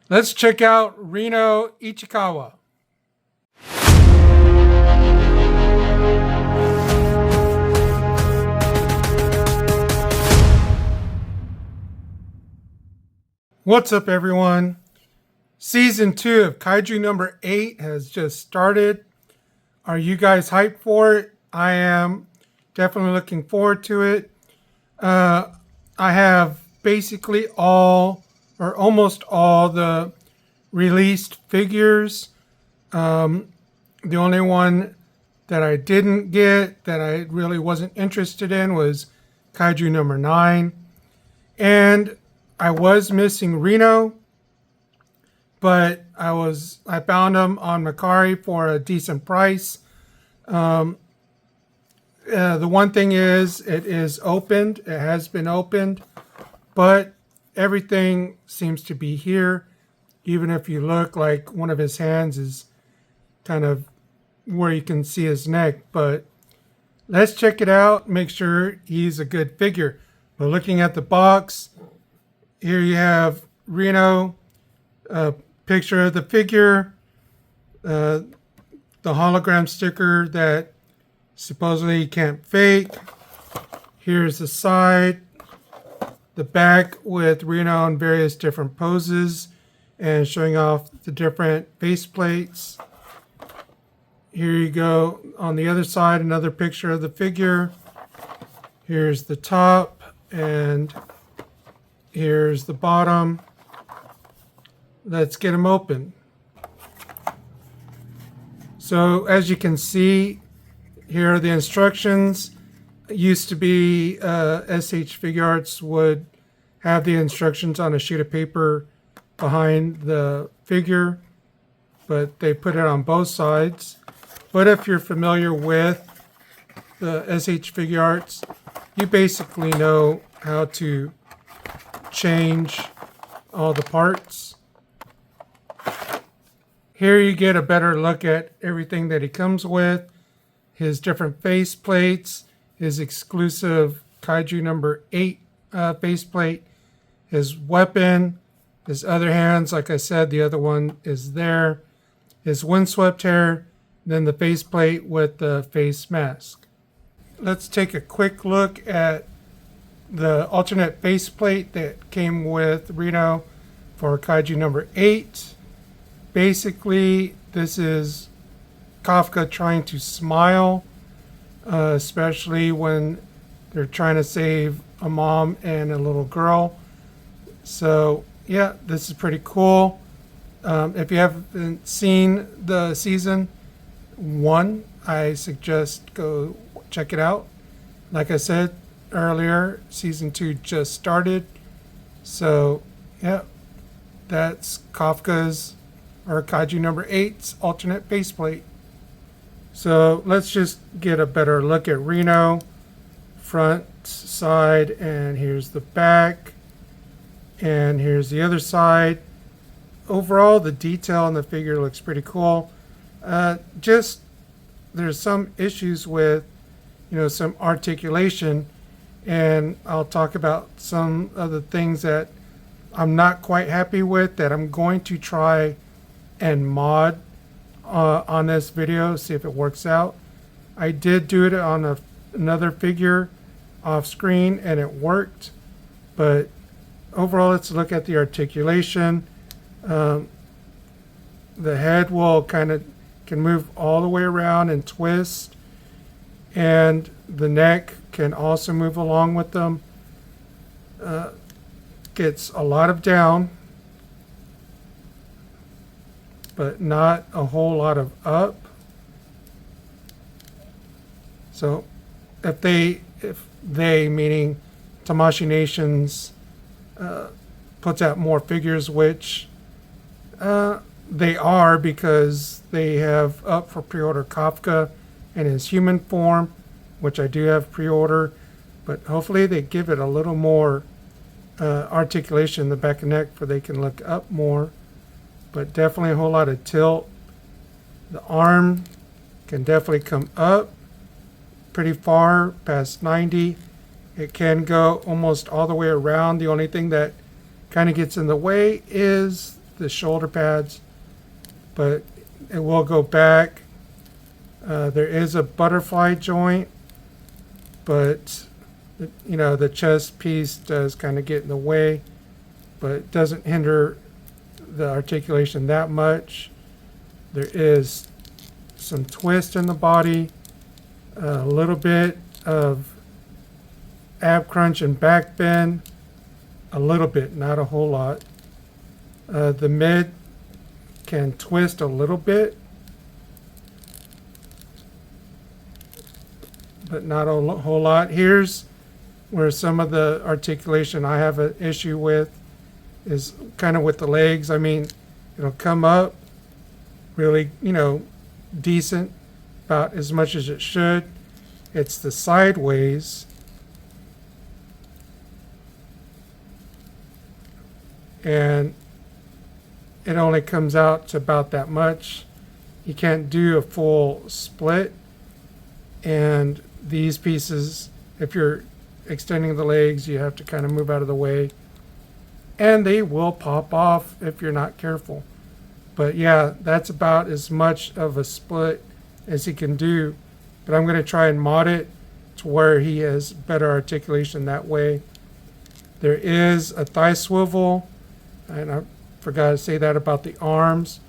Let's check out Reno Ichikawa. What's up, everyone? Season 2 of Kaiju number 8 has just started. Are you guys hyped for it? I am definitely looking forward to it. I have basically all or almost all the released figures. The only one that I didn't get that I really wasn't interested in was Kaiju number 9. And I was missing Reno, but I found them on Mercari for a decent price. The one thing is, it is opened. It has been opened, but everything seems to be here. Even if you look, like one of his hands is kind of where you can see his neck. But let's check it out. Make sure he's a good figure. But looking at the box, here you have Reno, a picture of the figure, the hologram sticker that supposedly you can't fake. Here's the side, the back with Reno in various different poses and showing off the different face plates. Here you go on the other side, another picture of the figure. Here's the top and here's the bottom. Let's get them open. So as you can see, here are the instructions. It used to be SH Figuarts would have the instructions on a sheet of paper behind the figure, but they put it on both sides. But if you're familiar with the SH Figuarts, you basically know how to change all the parts. Here you get a better look at everything that he comes with, his different face plates, his exclusive Kaiju number 8 faceplate, his weapon, his other hands, like I said, the other one is there, his windswept hair, then the faceplate with the face mask. Let's take a quick look at the alternate faceplate that came with Reno for Kaiju number 8. Basically, this is Kafka trying to smile, especially when they're trying to save a mom and a little girl. So yeah, this is pretty cool. If you haven't seen the season 1, I suggest go check it out. Like I said earlier, season 2 just started. So yeah, that's Kafka's or Kaiju number 8's alternate faceplate. So let's just get a better look at Reno, front, side, and here's the back, and here's the other side. Overall, the detail on the figure looks pretty cool. Just there's some issues with, some articulation, and I'll talk about some of the things that I'm not quite happy with that I'm going to try and mod on this video, see if it works out. I did do it on another figure off screen and it worked, but overall, let's look at the articulation. The head will can move all the way around and twist, and the neck can also move along with them. Gets a lot of down, but not a whole lot of up. So if they meaning Tamashii Nations puts out more figures, which they are, because they have up for pre-order Kafka in his human form, which I do have pre-order, but hopefully they give it a little more articulation in the back and neck where they can look up more. But definitely a whole lot of tilt. The arm can definitely come up pretty far past 90. It can go almost all the way around. The only thing that kind of gets in the way is the shoulder pads, but it will go back. There is a butterfly joint, but the chest piece does kind of get in the way, but it doesn't hinder the articulation that much. There is some twist in the body, a little bit of ab crunch and back bend, a little bit, not a whole lot. The mid can twist a little bit, but not a whole lot. Here's where some of the articulation I have an issue with is kind of with the legs. I mean, it'll come up really, decent, about as much as it should. It's the sideways. And it only comes out to about that much. You can't do a full split. And these pieces, if you're extending the legs, you have to kind of move out of the way. And they will pop off if you're not careful. But yeah, that's about as much of a split as he can do. But I'm going to try and mod it to where he has better articulation that way. There is a thigh swivel, and I forgot to say that about the arms.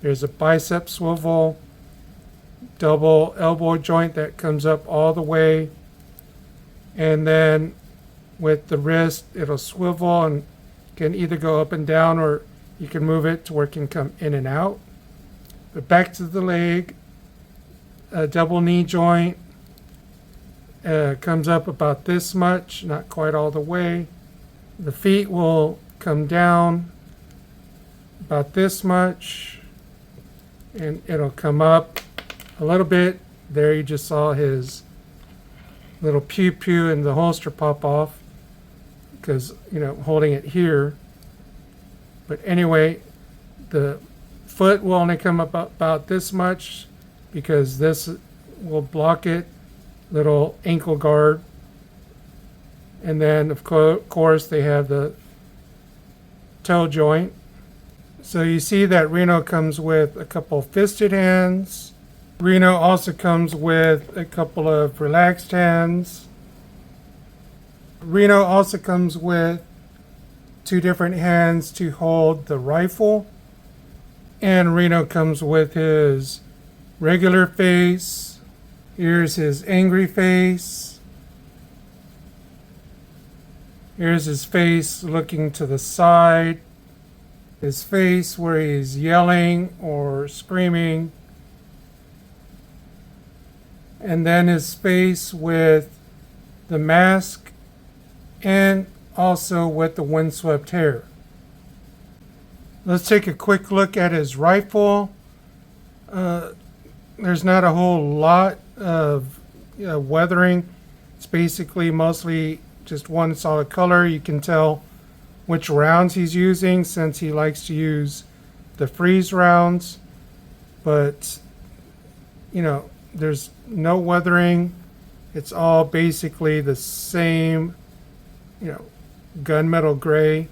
There's a bicep swivel, double elbow joint that comes up all the way. And then with the wrist, it'll swivel and can either go up and down, or you can move it to where it can come in and out. But back to the leg, a double knee joint comes up about this much, not quite all the way. The feet will come down about this much, and it'll come up a little bit. There you just saw his little pew pew and the holster pop off because, holding it here. But anyway, the foot will only come up about this much because this will block it, little ankle guard. And then, of course, they have the toe joint. So you see that Reno comes with a couple fisted hands. Reno also comes with a couple of relaxed hands. Reno also comes with 2 different hands to hold the rifle. And Reno comes with his regular face. Here's his angry face. Here's his face looking to the side. His face where he's yelling or screaming. And then his face with the mask and also with the windswept hair. Let's take a quick look at his rifle. There's not a whole lot of weathering. It's basically mostly just one solid color. You can tell which rounds he's using since he likes to use the freeze rounds. But, there's no weathering. It's all basically the same, gunmetal gray.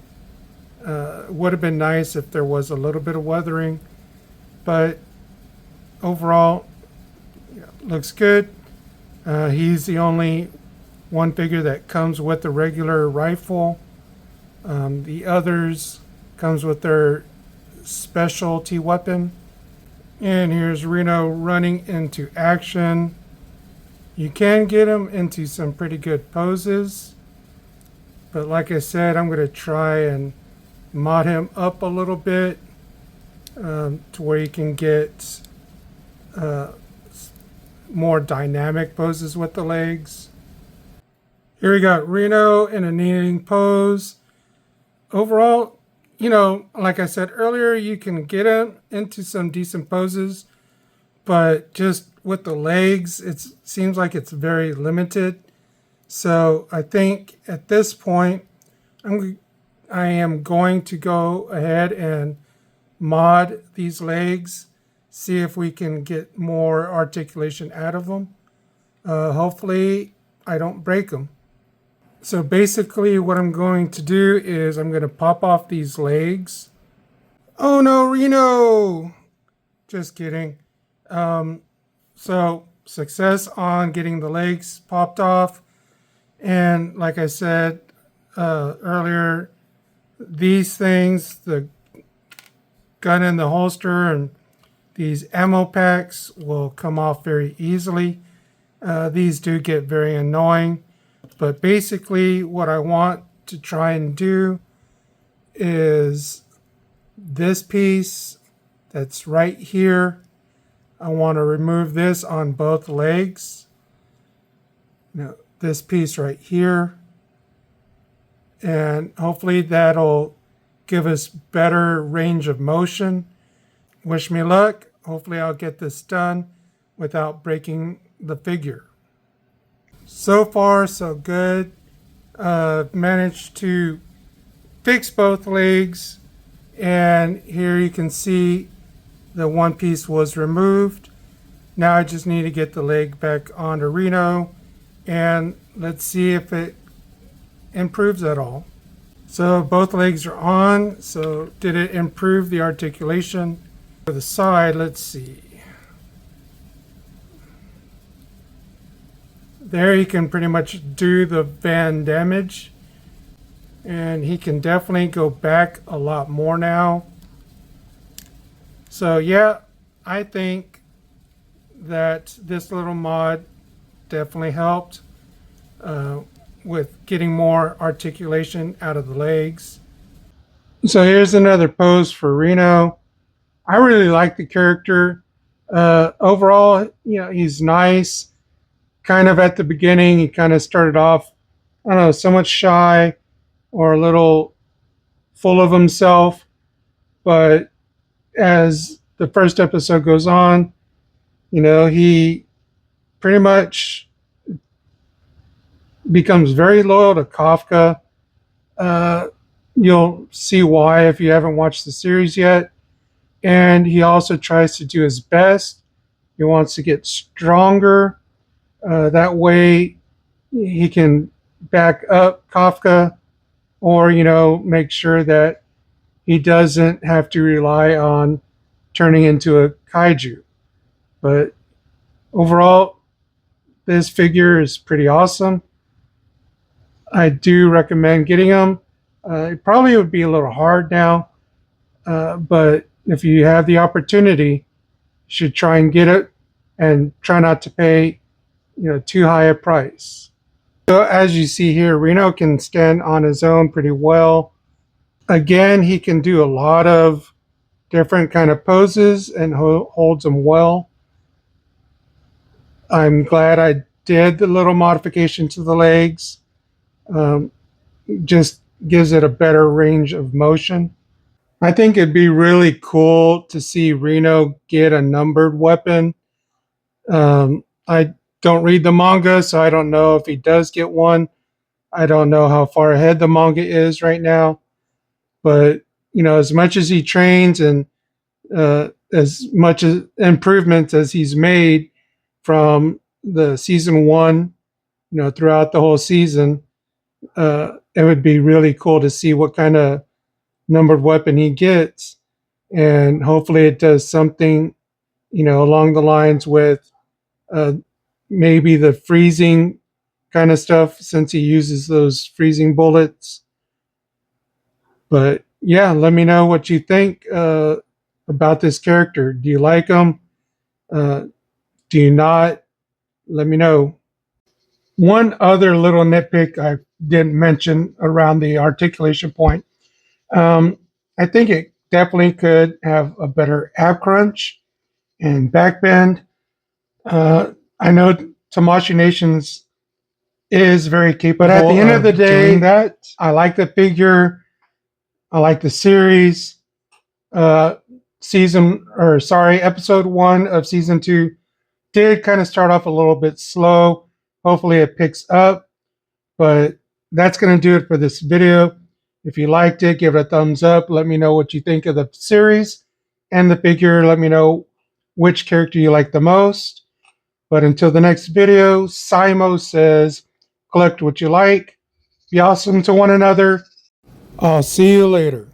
Would have been nice if there was a little bit of weathering, but overall, looks good. He's the only one figure that comes with the regular rifle. The others comes with their specialty weapon. And here's Reno running into action. You can get him into some pretty good poses. But like I said, I'm going to try and mod him up a little bit to where you can get more dynamic poses with the legs. Here we got Reno in a kneeling pose. Overall, like I said earlier, you can get him into some decent poses, but just with the legs, it seems like it's very limited. So I think at this point, I am going to go ahead and mod these legs, see if we can get more articulation out of them. Hopefully, I don't break them. So basically what I'm going to do is I'm going to pop off these legs. Oh no, Reno! Just kidding. So, success on getting the legs popped off. And like I said earlier, these things, the gun in the holster and these ammo packs, will come off very easily. These do get very annoying. But basically, what I want to try and do is this piece that's right here. I want to remove this on both legs. Now, this piece right here. And hopefully that'll give us better range of motion. Wish me luck. Hopefully I'll get this done without breaking the figure. So far, so good. Managed to fix both legs, and here you can see the one piece was removed. Now I just need to get the leg back onto Reno, and let's see if it improves at all. So both legs are on. So did it improve the articulation? For the side, let's see. There he can pretty much do the van damage, and he can definitely go back a lot more now. So yeah, I think that this little mod definitely helped with getting more articulation out of the legs. So here's another pose for Reno. I really like the character. Overall, he's nice. Kind of at the beginning, he kind of started off, I don't know, somewhat shy or a little full of himself. But as the first episode goes on, he pretty much becomes very loyal to Kafka. You'll see why if you haven't watched the series yet. And he also tries to do his best. He wants to get stronger. That way he can back up Kafka, or, make sure that he doesn't have to rely on turning into a kaiju. But overall, this figure is pretty awesome. I do recommend getting him. It probably would be a little hard now, but if you have the opportunity, you should try and get it, and try not to pay, too high a price. So as you see here, Reno can stand on his own pretty well. Again, he can do a lot of different kind of poses and holds them well. I'm glad I did the little modification to the legs. Just gives it a better range of motion. I think it'd be really cool to see Reno get a numbered weapon. I don't read the manga, so I don't know if he does get one. I don't know how far ahead the manga is right now. But, as much as he trains, and as much as improvements as he's made from the season one, throughout the whole season, it would be really cool to see what kind of numbered weapon he gets. And hopefully it does something, along the lines with uh, maybe the freezing kind of stuff, since he uses those freezing bullets. But yeah, let me know what you think about this character. Do you like him? Do you not? Let me know. One other little nitpick I didn't mention around the articulation point. Um, I think it definitely could have a better ab crunch and back bend. I know Tamashi Nations is very capable, but at the end of the day, that I like the figure. I like the series. Episode 1 of season 2 did kind of start off a little bit slow. Hopefully it picks up, but that's going to do it for this video. If you liked it, give it a thumbs up. Let me know what you think of the series and the figure. Let me know which character you like the most. But until the next video, Simo says, collect what you like. Be awesome to one another. I'll see you later.